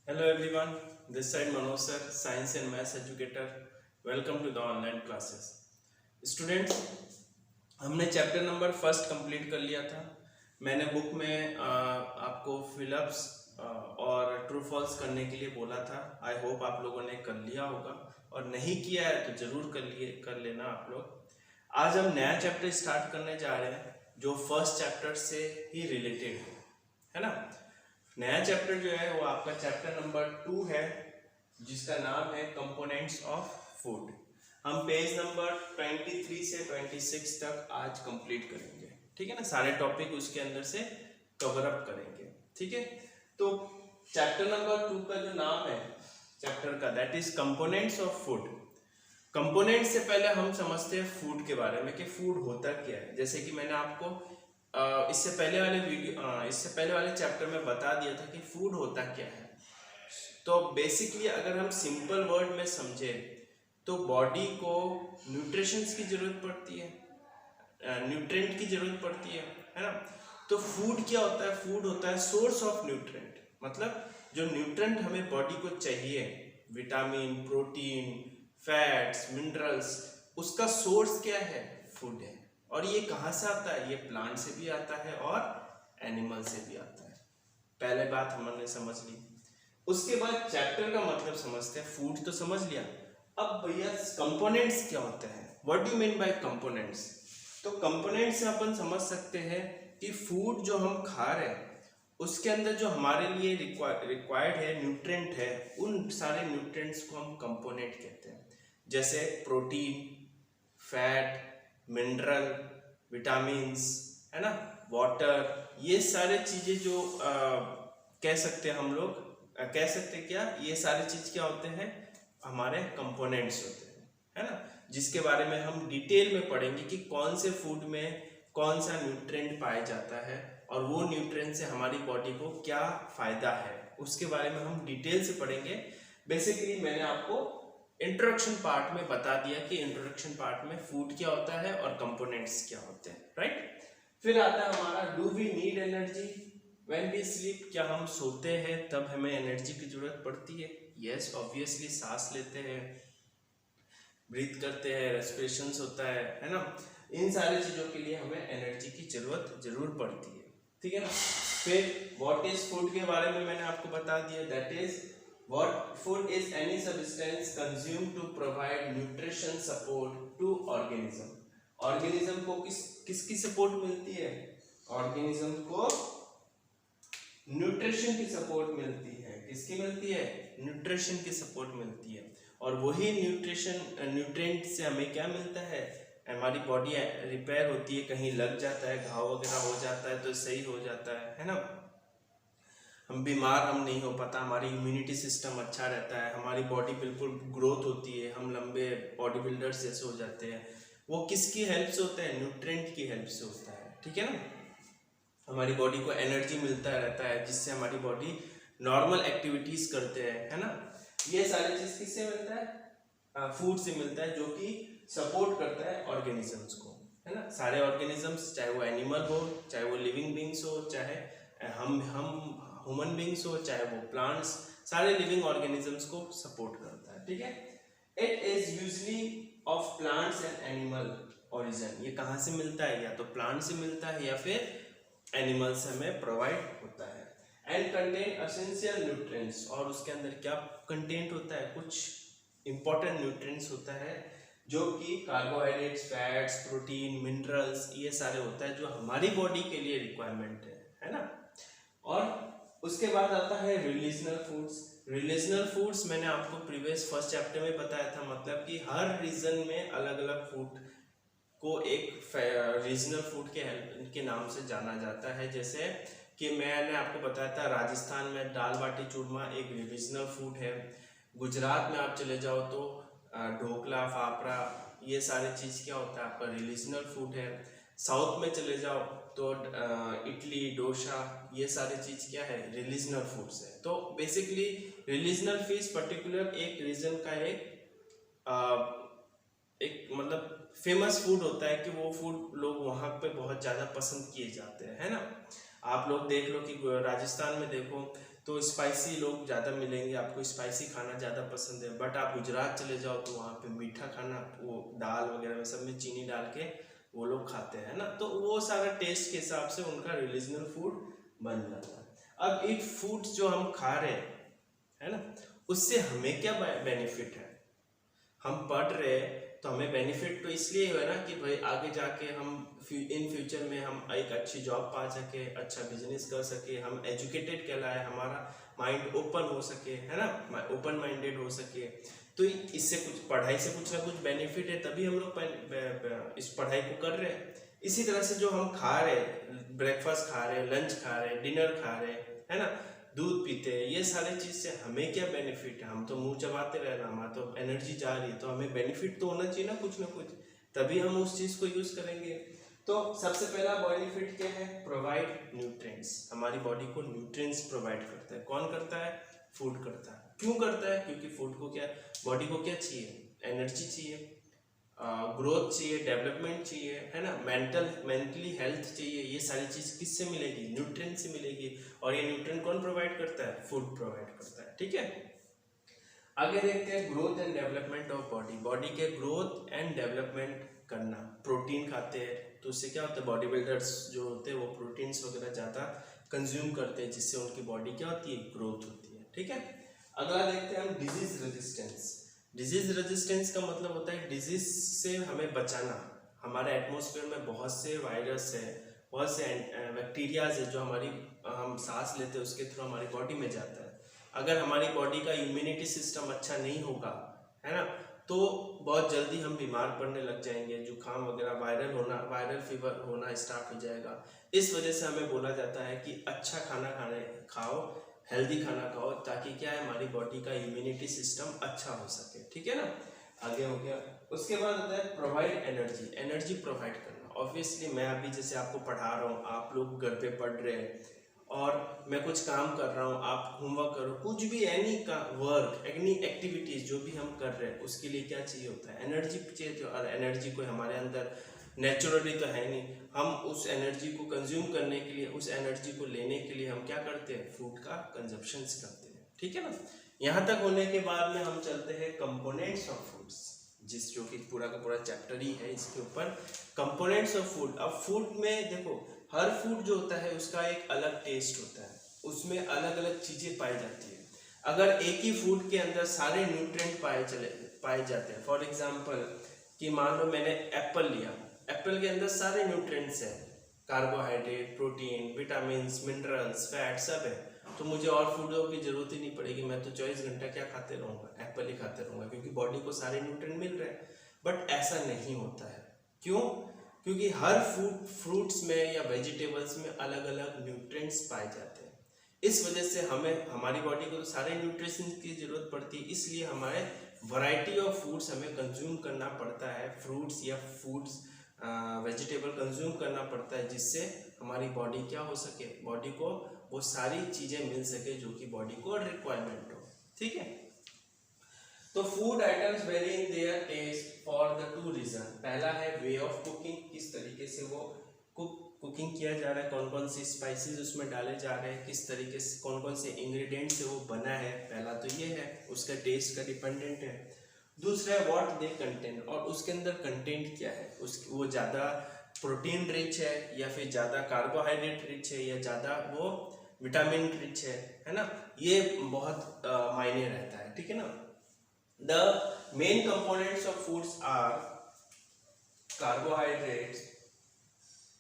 Hello everyone, this side Manoj sir, Science and Maths Educator. Welcome to the online classes. Students, हमने chapter number first complete कर लिया था। मैंने book में आपको फिलअप्स और ट्रू फॉल्स करने के लिए बोला था। आई होप आप लोगों ने कर लिया होगा और नहीं किया है तो जरूर कर लेना आप लोग। आज हम नया चैप्टर स्टार्ट करने जा रहे हैं जो फर्स्ट चैप्टर से ही रिलेटेड है ना। नया चैप्टर जो है वो आपका चैप्टर नंबर 2 है जिसका नाम है कंपोनेंट्स ऑफ फूड। हम पेज नंबर 23 से 26 तक आज कंप्लीट करेंगे, ठीक है ना। सारे टॉपिक उसके अंदर से कवर अप करेंगे, ठीक है। तो चैप्टर नंबर 2 का जो नाम है चैप्टर का, that is components of food. Component से पहले हम समझते हैं फूड के बारे में कि फूड होता क्या है। जैसे कि मैंने आपको इससे पहले वाले चैप्टर में बता दिया था कि फूड होता क्या है। तो बेसिकली अगर हम सिंपल वर्ड में समझे तो बॉडी को न्यूट्रिशंस की जरूरत पड़ती है, न्यूट्रिएंट की जरूरत पड़ती है ना। तो फूड क्या होता है? फूड होता है सोर्स ऑफ न्यूट्रिएंट, मतलब जो न्यूट्रिएंट हमें बॉडी को चाहिए, विटामिन, प्रोटीन, फैट्स, मिनरल्स, उसका सोर्स क्या है? फूड है। और ये कहाँ से आता है? ये प्लांट से भी आता है और एनिमल से भी आता है। पहले बात हमने समझ ली। उसके बाद चैप्टर का मतलब समझते हैं। फूड तो समझ लिया, अब भैया कंपोनेंट्स क्या होते हैं? What do mean by components? तो कंपोनेंट्स से अपन समझ सकते हैं कि फूड जो हम खा रहे हैं उसके अंदर जो हमारे लिए रिक्वायर्ड है न्यूट्रिएंट है, उन सारे न्यूट्रिएंट्स को हम कंपोनेंट कहते हैं। जैसे प्रोटीन, फैट, मिनरल, विटामिन्स, है ना, वाटर, ये सारे चीजें जो कह सकते हैं हम लोग, कह सकते क्या, ये सारे चीज क्या होते हैं? हमारे कंपोनेंट्स होते हैं, है ना। जिसके बारे में हम डिटेल में पढ़ेंगे कि कौन से फूड में कौन सा न्यूट्रिएंट पाया जाता है और वो न्यूट्रिएंट से हमारी बॉडी को क्या फायदा है, उसके बारे में हम डिटेल से पढ़ेंगे। बेसिकली मैंने आपको इंट्रोडक्शन पार्ट में बता दिया कि इंट्रोडक्शन पार्ट में फूड क्या होता है और कंपोनेंट्स क्या होते हैं, राइट। फिर आता है हमारा do we need energy when we sleep? क्या हम सोते हैं तब हमें एनर्जी की जरूरत पड़ती है? Yes, obviously. सांस लेते हैं, ब्रीथ करते हैं, रेस्पिरेशंस होता है ना। इन सारी चीजों के लिए हमें एनर्जी की जरूरत जरूर पड़ती है, ठीक है ना। फिर व्हाट इज फूड के बारे में मैंने आपको बता दिया, that is what food is any substance consume to provide nutrition support to organism. Organism को किसकी सपोर्ट मिलती है? ऑर्गेनिज्म को न्यूट्रिशन की सपोर्ट मिलती है। किसकी मिलती है? न्यूट्रिशन की सपोर्ट मिलती है। और वही न्यूट्रिएंट से हमें क्या मिलता है? हमारी बॉडी रिपेयर होती है, कहीं लग जाता है, घाव वगैरह हो जाता है तो सही हो जाता है ना। हम बीमार हम नहीं हो पाता, हमारी इम्यूनिटी सिस्टम अच्छा रहता है, हमारी बॉडी बिल्कुल ग्रोथ होती है, हम लंबे बॉडी बिल्डर्स जैसे हो जाते हैं। वो किसकी हेल्प से होता है? न्यूट्रिएंट की हेल्प से होता है, ठीक है ना। हमारी बॉडी को एनर्जी मिलता रहता है जिससे हमारी बॉडी नॉर्मल एक्टिविटीज करते हैं, है ना। ये सारी चीज किससे मिलता है? फूड से मिलता है, जो कि सपोर्ट करता है ऑर्गेनिजम्स को, है ना। सारे ऑर्गेनिजम्स, चाहे वो एनिमल हो, चाहे वो लिविंग बींग्स हो, चाहे हम ह्यूमन बींग्स हो, चाहे वो प्लांट्स, सारे लिविंग ऑर्गेनिजम्स को सपोर्ट करता है, ठीक है। It is usually of plants and animal origin. ये कहाँ से मिलता है? या तो प्लांट से मिलता है या फिर एनिमल से हमें प्रोवाइड होता है। एंड कंटेन एसेंशियल न्यूट्रिएंट्स, और उसके अंदर क्या कंटेंट होता है? कुछ इंपॉर्टेंट न्यूट्रिएंट्स होता है जो कि कार्बोहाइड्रेट्स, फैट्स, प्रोटीन, मिनरल्स, ये सारे होता है जो हमारी बॉडी के लिए रिक्वायरमेंट है ना। और उसके बाद आता है रिलीजनल फूड्स। रिलीजनल फूड्स मैंने आपको प्रीवियस फर्स्ट चैप्टर में बताया था, मतलब कि हर रीजन में अलग अलग फूड को एक रीजनल फूड के नाम से जाना जाता है। जैसे कि मैंने आपको बताया था राजस्थान में दाल बाटी चूरमा एक रीजनल फूड है। गुजरात में आप चले जाओ तो ढोकला, फाफड़ा, ये सारी चीज़ क्या होता है? आपका रिलीजनल फूड है। साउथ में चले जाओ तो इडली, डोसा, ये सारी चीज़ क्या है? रिलीजनल फूड्स है। तो बेसिकली रिलीजनल फीस पर्टिकुलर एक रीजन का एक मतलब फेमस फूड होता है कि वो फूड लोग वहाँ पे बहुत ज़्यादा पसंद किए जाते हैं, है ना। आप लोग देख लो कि राजस्थान में देखो तो स्पाइसी लोग ज़्यादा मिलेंगे, आपको स्पाइसी खाना ज़्यादा पसंद है। बट आप गुजरात चले जाओ तो वहाँ पे मीठा खाना, वो दाल वगैरह में सब में चीनी डाल के वो लोग खाते हैं ना, तो वो सारा टेस्ट के हिसाब से उनका रिलीजनल फूड बन जाता है। अब एक फूड जो हम खा रहे हैं है ना, उससे हमें क्या बेनिफिट है? हम पढ़ रहे हैं तो हमें बेनिफिट तो इसलिए है ना कि भाई आगे जाके हम इन फ्यूचर में हम एक अच्छी जॉब पा सके, अच्छा बिजनेस कर सके, हम एजुकेटेड कहलाए, हमारा माइंड ओपन हो सके, है ना, ओपन माइंडेड हो सके। तो इससे कुछ पढ़ाई से कुछ ना कुछ बेनिफिट है, तभी हम लोग इस पढ़ाई को कर रहे हैं। इसी तरह से जो हम खा रहे, ब्रेकफास्ट खा रहे, लंच खा रहे, डिनर खा रहे, है ना, दूध पीते हैं, ये सारी चीज से हमें क्या बेनिफिट है? हम तो मुंह चबाते रहना, हमारा तो एनर्जी जा रही है, तो हमें बेनिफिट तो होना चाहिए ना कुछ ना कुछ, तभी हम उस चीज को यूज करेंगे। तो सबसे पहला बेनिफिट क्या है? Provide nutrients. हमारी बॉडी को न्यूट्रिएंट्स प्रोवाइड करता है। कौन करता है? फूड करता है। क्यों करता है? क्योंकि फूड को क्या, बॉडी को क्या चाहिए? एनर्जी चाहिए, ग्रोथ चाहिए, डेवलपमेंट चाहिए, है ना, मेंटली हेल्थ चाहिए। ये सारी चीज किससे मिलेगी? न्यूट्रिएंट से मिलेगी। और ये न्यूट्रिएंट कौन प्रोवाइड करता है? फूड प्रोवाइड करता है। ठीक है, आगे देखते हैं growth and development of body. Body के ग्रोथ एंड डेवलपमेंट करना, प्रोटीन खाते हैं तो उससे क्या होता है? बॉडी बिल्डर्स जो होते हैं वो प्रोटीन्स वगैरह ज़्यादा कंज्यूम करते हैं, जिससे उनकी बॉडी क्या होती है? ग्रोथ होती है। ठीक है, अगला देखते हैं हम डिजीज रेजिस्टेंस। डिजीज रेजिस्टेंस का मतलब होता है डिजीज से हमें बचाना। हमारे एटमॉस्फेयर में बहुत से वायरस है, बहुत से बैक्टीरियाज है जो हम सांस लेते हैं उसके थ्रू हमारी बॉडी में जाता है। अगर हमारी बॉडी का इम्यूनिटी सिस्टम अच्छा नहीं होगा, है ना, तो बहुत जल्दी हम बीमार पड़ने लग जाएंगे, जुकाम वगैरह, वायरल फीवर होना स्टार्ट हो जाएगा। इस वजह से हमें बोला जाता है कि अच्छा खाना खाओ, हेल्दी खाना खाओ, ताकि क्या है, हमारी बॉडी का इम्यूनिटी सिस्टम अच्छा हो सके। ठीक है ना, आगे हो गया। उसके बाद होता है प्रोवाइड एनर्जी। एनर्जी प्रोवाइड करना, ऑब्वियसली मैं अभी जैसे आपको पढ़ा रहा हूँ, आप लोग घर पे पढ़ रहे हैं और मैं कुछ काम कर रहा हूँ, आप होमवर्क करो, कुछ भी एनी का वर्क, एनी एक्टिविटीज जो भी हम कर रहे हैं, उसके लिए क्या चाहिए होता है? एनर्जी चाहिए। और एनर्जी कोई हमारे अंदर नेचुरली तो है नहीं, हम उस एनर्जी को कंज्यूम करने के लिए, उस एनर्जी को लेने के लिए हम क्या करते हैं? फूड का कंजप्शन करते हैं। ठीक है ना, यहाँ तक होने के बाद में हम चलते हैं कंपोनेंट्स ऑफ फूड्स, जो कि पूरा का पूरा चैप्टर ही है इसके ऊपर, कंपोनेंट्स ऑफ फूड। अब फूड में देखो, हर फूड जो होता है उसका एक अलग टेस्ट होता है, उसमें अलग अलग चीजें पाई जाती है। अगर एक ही फूड के अंदर सारे न्यूट्रिएंट पाए जाते हैं, फॉर एग्जांपल कि मान लो मैंने एप्पल लिया, एप्पल के अंदर सारे न्यूट्रिएंट्स हैं, carbohydrate, protein, vitamins, minerals, fat सब है, तो मुझे और फूडों की जरूरत ही नहीं पड़ेगी। मैं तो 24 घंटा क्या खाते रहूँगा? एप्पल ही खाते रहूँगा, क्योंकि बॉडी को सारे न्यूट्रिएंट मिल रहे हैं। बट ऐसा नहीं होता है। क्यों? क्योंकि हर फ्रूट्स में या वेजिटेबल्स में अलग अलग न्यूट्रिएंट्स पाए जाते हैं। इस वजह से हमें, हमारी बॉडी को तो सारे न्यूट्रिशंस की जरूरत पड़ती है, इसलिए हमारे वैरायटी ऑफ फूड्स हमें कंज्यूम करना पड़ता है, फ्रूट्स या फूड्स, वेजिटेबल कंज्यूम करना पड़ता है, जिससे हमारी बॉडी क्या हो सके, बॉडी को वो सारी चीजें मिल सके जो कि बॉडी को रिक्वायरमेंट हो। ठीक है, तो food items vary in their taste for the two reason. पहला है वे ऑफ कुकिंग, किस तरीके से वो कुकिंग किया जा रहा है, कौन कौन सी स्पाइसेस उसमें डाले जा रहे हैं, किस तरीके से, कौन कौन से इंग्रेडिएंट से वो बना है। पहला तो ये है, उसका टेस्ट का डिपेंडेंट है। दूसरा है व्हाट दे कंटेंट, और उसके अंदर कंटेंट क्या है, वो ज़्यादा प्रोटीन रिच है या फिर ज़्यादा कार्बोहाइड्रेट रिच है या ज़्यादा वो विटामिन रिच है ना, ये बहुत मायने रहता है। ठीक है ना, the main components of foods are carbohydrates,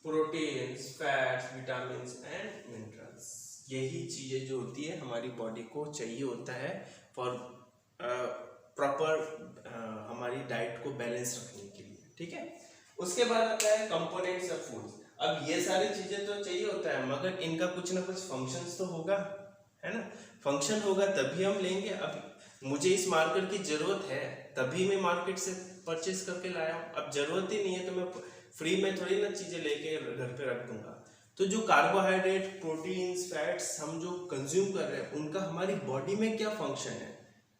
proteins, fats, vitamins and minerals. यही चीजें जो होती है हमारी बॉडी को चाहिए होता है फॉर प्रॉपर हमारी डाइट को बैलेंस रखने के लिए। ठीक है, उसके बाद आता है कंपोनेंट्स ऑफ फूड्स। अब ये सारी चीजें तो चाहिए होता है, मगर इनका कुछ ना कुछ फंक्शंस तो होगा, है ना, फंक्शन होगा तभी हम लेंगे। अब मुझे इस मार्कर की जरूरत है तभी मैं मार्केट से परचेज करके लाया हूँ, अब जरूरत ही नहीं है तो मैं फ्री में थोड़ी ना चीजें लेके घर पे रख दूंगा। तो जो कार्बोहाइड्रेट, प्रोटीन्स, फैट्स हम जो कंज्यूम कर रहे हैं, उनका हमारी बॉडी में क्या फंक्शन है,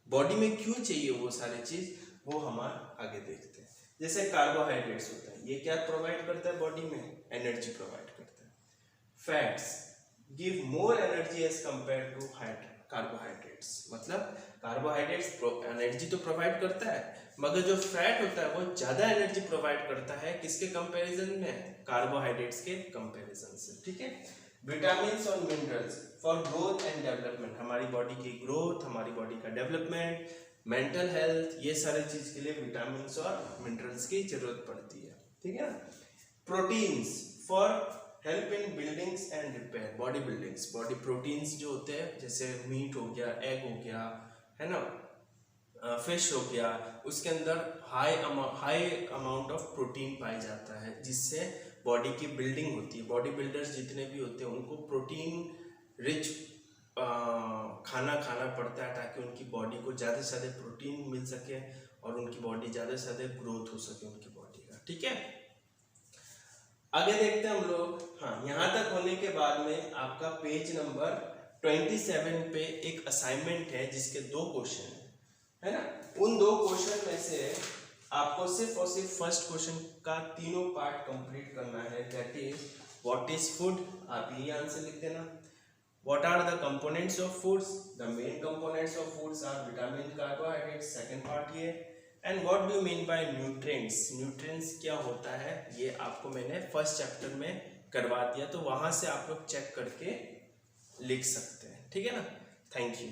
बॉडी में क्यों चाहिए वो सारी चीज, वो हम आगे देखते हैं। जैसे कार्बोहाइड्रेट्स होता है, ये क्या प्रोवाइड करता है बॉडी में? एनर्जी प्रोवाइड करता है। Fats, give more energy as compare to carbohydrates. मतलब कार्बोहाइड्रेट्स एनर्जी तो प्रोवाइड करता है, मगर जो फैट होता है वो ज्यादा एनर्जी प्रोवाइड करता है किसके कंपैरिजन में, कार्बोहाइड्रेट्स के कंपैरिजन से। ठीक है। विटामिन्स और minerals for growth and development, हमारी बॉडी की ग्रोथ, हमारी बॉडी का डेवलपमेंट, मेंटल हेल्थ, ये सारे चीज के लिए विटामिन्स और मिनरल्स की जरूरत पड़ती है। ठीक है ना। Proteins for help in buildings and repair, body buildings, body proteins जो होते हैं जैसे मीट हो गया, एग हो गया, है ना, फिश हो गया, उसके अंदर हाई अमाउंट ऑफ प्रोटीन पाया जाता है जिससे बॉडी की बिल्डिंग होती है। बॉडी बिल्डर्स जितने भी होते हैं उनको प्रोटीन रिच खाना खाना पड़ता है ताकि उनकी बॉडी को ज़्यादा से ज़्यादा प्रोटीन मिल सके और उनकी बॉडी ज़्यादा से ज़्यादा ग्रोथ हो सके उनकी बॉडी का। ठीक है। आगे देखते हैं हम लोग। हाँ, यहाँ तक होने के बाद में आपका पेज नंबर 27 पे एक असाइनमेंट है जिसके 2 क्वेश्चन है ना। उन 2 क्वेश्चन में से आपको सिर्फ और सिर्फ फर्स्ट क्वेश्चन का तीनों पार्ट कंप्लीट करना है, that is what is food, आप ये आंसर लिख देना। What are the components of foods, the main components of foods are vitamin, carbohydrates, second part ये। And what do you mean by nutrients, nutrients क्या होता है ये आपको मैंने फर्स्ट चैप्टर में करवा दिया, तो वहां से आप लोग चेक करके लिख सकते हैं। ठीक है ना। Thank you.